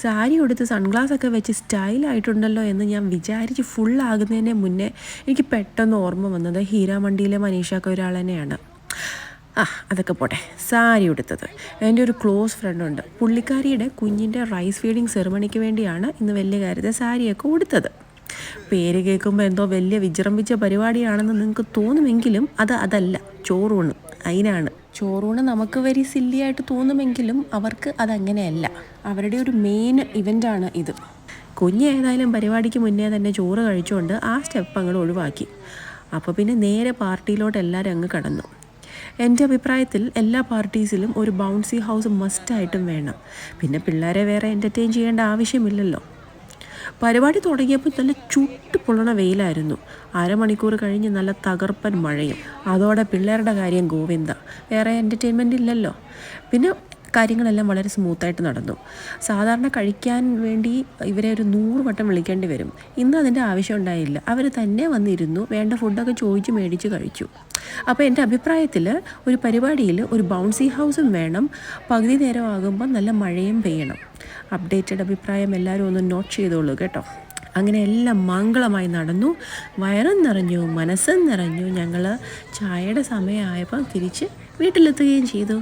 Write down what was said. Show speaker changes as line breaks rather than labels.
സാരി ഉടുത്ത് സൺഗ്ലാസ്സൊക്കെ വെച്ച് സ്റ്റൈലായിട്ടുണ്ടല്ലോ എന്ന് ഞാൻ വിചാരിച്ച് ഫുള്ളാകുന്നതിന് മുന്നേ എനിക്ക് പെട്ടെന്ന് ഓർമ്മ വന്നത് ഹീരാമണ്ടിയിലെ മനീഷ കൊയ്രാളനെയാണ്. അതൊക്കെ പോട്ടെ. സാരി ഉടുത്തത് എൻ്റെ ഒരു ക്ലോസ് ഫ്രണ്ടുണ്ട്. പുള്ളിക്കാരിയുടെ കുഞ്ഞിൻ്റെ റൈസ് ഫീഡിങ് സെറിമണിക്ക് വേണ്ടിയാണ് ഇന്ന് വലിയ കാര്യത്തെ സാരിയൊക്കെ ഉടുത്തത്. പേര് കേൾക്കുമ്പോൾ എന്തോ വലിയ വിജൃംഭിച്ച പരിപാടിയാണെന്ന് നിങ്ങൾക്ക് തോന്നുമെങ്കിലും അതല്ല, ചോറൂണ്. അതിനാണ് ചോറൂണ്. നമുക്ക് വെരി സില്ലിയായിട്ട് തോന്നുമെങ്കിലും അവർക്ക് അതങ്ങനെയല്ല. അവരുടെ ഒരു മെയിൻ ഇവൻ്റാണ് ഇത്. കുഞ്ഞ് ഏതായാലും പരിപാടിക്ക് മുന്നേ തന്നെ ചോറ് കഴിച്ചുകൊണ്ട് ആ സ്റ്റെപ്പ് അങ്ങോട്ട് ഒഴിവാക്കി. അപ്പോൾ പിന്നെ നേരെ പാർട്ടിയിലോട്ട് എല്ലാവരും അങ്ങ് കടന്നു. എൻ്റെ അഭിപ്രായത്തിൽ എല്ലാ പാർട്ടീസിലും ഒരു ബൗൺസി ഹൗസ് മസ്റ്റായിട്ടും വേണം. പിന്നെ പിള്ളേരെ വേറെ എൻ്റർടൈൻ ചെയ്യേണ്ട ആവശ്യമില്ലല്ലോ. പരിപാടി തുടങ്ങിയപ്പോൾ നല്ല ചുട്ട് പൊള്ളണ വെയിലായിരുന്നു. അരമണിക്കൂർ കഴിഞ്ഞ് നല്ല തകർപ്പൻ മഴയും. അതോടെ പിള്ളേരുടെ കാര്യം ഗോവിന്ദ. വേറെ എൻ്റർടൈൻമെൻ്റ് ഇല്ലല്ലോ. പിന്നെ കാര്യങ്ങളെല്ലാം വളരെ സ്മൂത്തായിട്ട് നടന്നു. സാധാരണ കഴിക്കാൻ വേണ്ടി ഇവരെ ഒരു 100 വട്ടം വിളിക്കേണ്ടി വരും. ഇന്ന് അതിൻ്റെ ആവശ്യം ഉണ്ടായില്ല. അവർ തന്നെ വന്നിരുന്നു, വേണ്ട ഫുഡൊക്കെ ചോദിച്ച് മേടിച്ച് കഴിച്ചു. അപ്പോൾ എൻ്റെ അഭിപ്രായത്തിൽ ഒരു പരിപാടിയിൽ ഒരു ബൗൺസി ഹൗസും വേണം. പകുതി നേരം ആകുമ്പോൾ നല്ല മഴയും പെയ്യണം. അപ്ഡേറ്റഡ് അഭിപ്രായം എല്ലാവരും ഒന്ന് നോട്ട് ചെയ്തോളൂ കേട്ടോ. അങ്ങനെ എല്ലാം മംഗളമായി നടന്നു. വയറും നിറഞ്ഞു, മനസ്സും നിറഞ്ഞു. ഞങ്ങൾ ചായയുടെ സമയമായപ്പോൾ തിരിച്ച് വീട്ടിലെത്തുകയും ചെയ്തു.